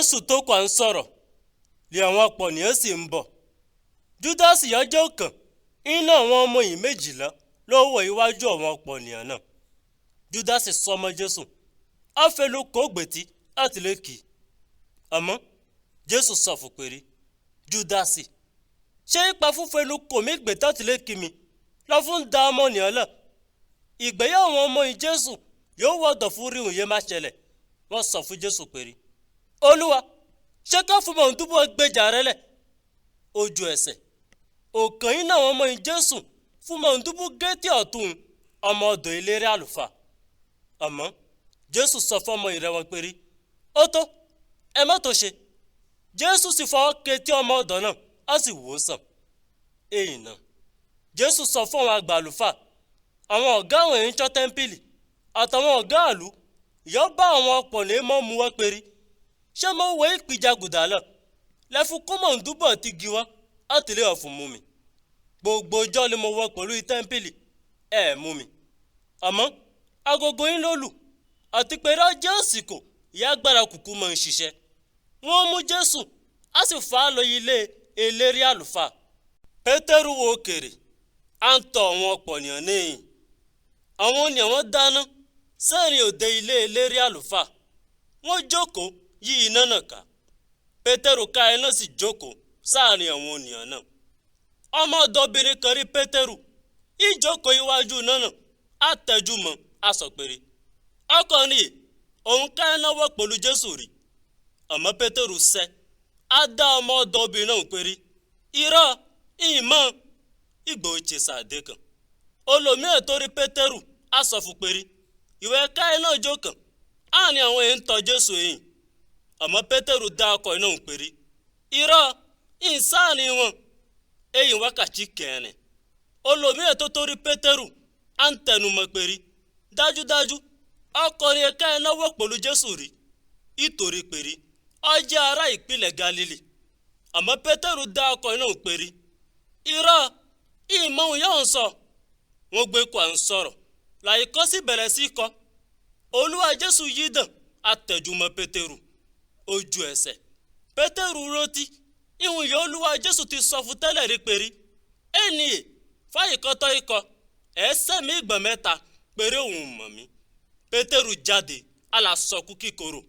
Jésù tó kọ́ ń sọ̀rọ̀ lé àwọn ọ̀pọ̀nìyàn sì ń bọ̀. Júdásì ọjọ́ kan iná àwọn ọmọ yìí 12 ló wọ iwájú àwọn ọ̀pọ̀nìyàn náà. Júdásì sọmọ Jésù á fẹ́ ló kó gbètì láti lè kì í. Àmọ́ Jésù sọ fún pé Júdásì, ṣé ipa fúnfẹ́ ló kò mí gbètì láti lè kì mí lọ fún da ọmọnìyàn lọ? Ìgbéyàwó àwọn ọmọ yìí Jésù yóò wọ́dọ̀ fún ríhùn yé má ṣẹlẹ̀. Wọ́n sọ fún Jésù pé Olúwa, ṣé ká fún mọ̀ túbọ̀ gbèjà rẹ lẹ̀? Ojú ẹsẹ̀ ọ̀kan iná àwọn ọmọ yìí Jésù fún mọ̀ túbọ̀ géètì ọ̀tún ọmọ ọ̀dọ̀ eléré àlùfáà. Àmọ́ Jésù sọ fún ọmọ ìrẹ̀wọ̀n pé ó tó, ẹ má tó ṣe. Jésù sì fọwọ́ kétí ọmọ ọ̀dọ̀ náà á sì wò ó sàn. Èyí náà Jésù sọ fún àwọn àgbà àlùfáà, àwọn ọ̀gá àwọn èèyàn ṣọ́ tẹ́ḿpìlì àtàwọn ọ̀gá àlù yóò bá àwọn ọ̀pọ̀nìyàn mọ́ mu wá pé ṣé mo wé ìpìjàgùdà lọ lẹ́fún kó mọ̀ ń dúbọ̀ ti gi wá àtìlẹ́ ọ̀fun mú mi. Gbogbo ọjọ́ ni mo wọ pẹ̀lú tẹ́ḿpìlì ẹ̀ mú mi. Àmọ́ agogo yín ló lù àti pé rájẹ́ àsìkò ìyá agbára kùkú mọ̀ ń ṣiṣẹ́. Wọ́n mú Jésù á sì fà á lọ ilé eléré àlùfáà. Pétérù wo òkèrè à ń tọ̀ àwọn ọ̀pọ̀nìyàn níyìn. Àwọn ènìyàn wọn dáná sẹ́rìn òde ilé eléré àlùfáà. Wọ́n jókòó yí iná náà ká. Pétérù ká iná sì jókòó sáàrin àwọn ènìyàn náà. Ọmọ ọ̀dọ́bìnrin kan rí Pétérù ìjókòó iwájú iná náà á tẹjú mọ́ á sọ pé ọkùnrin òun ká iná wọ́ pẹ̀lú Jésù rí. Àmọ́ Pétérù sẹ́ á dá ọmọ ọ̀dọ́bìnrin náà pé irọ́ ìmọ̀ ìgbò ìchèsàdé kan. Olòmíràn tó rí Pétérù á sọ fún pé ìwé ká iná jó kan á ní àwọn èèyàn ń tọ̀ Jésù èyìn. Àmọ́ Pétérù dá ọkọ̀ iná pé irọ́ ìsáàní wọn èyìn wákàtí kẹrin. Olòmíràn tó rí Pétérù á ń tẹnumọ́ pé dájúdájú ọkùnrin ká iná wọ́ pẹ̀lú Jésù rí ìtorí pé ó jẹ́ ará ìpínlẹ̀ Galili. Àmọ́ Pétérù dá ọkọ̀ iná pé irọ́ ìmọ̀ òun yóò ń sọ. Wọ́n gbé kó à ń sọ̀rọ̀ láìkọ́ sí bẹ̀rẹ̀ sí kọ́. Olúwa Jésù yí dàn àtẹ̀jùmọ́ Pétérù. Ojú ẹsẹ̀ Pétérù rántí ìhun ìyá Olúwa Jésù ti sọ fún tẹ́lẹ̀ rí pé ènìyàn fáyìkọ́tọ́ ikọ̀ ẹ̀ẹ́sẹ̀ mi ìgbọ̀n 3 péré òun mọ̀ mí. Pétérù jáde alásọkú kíkorò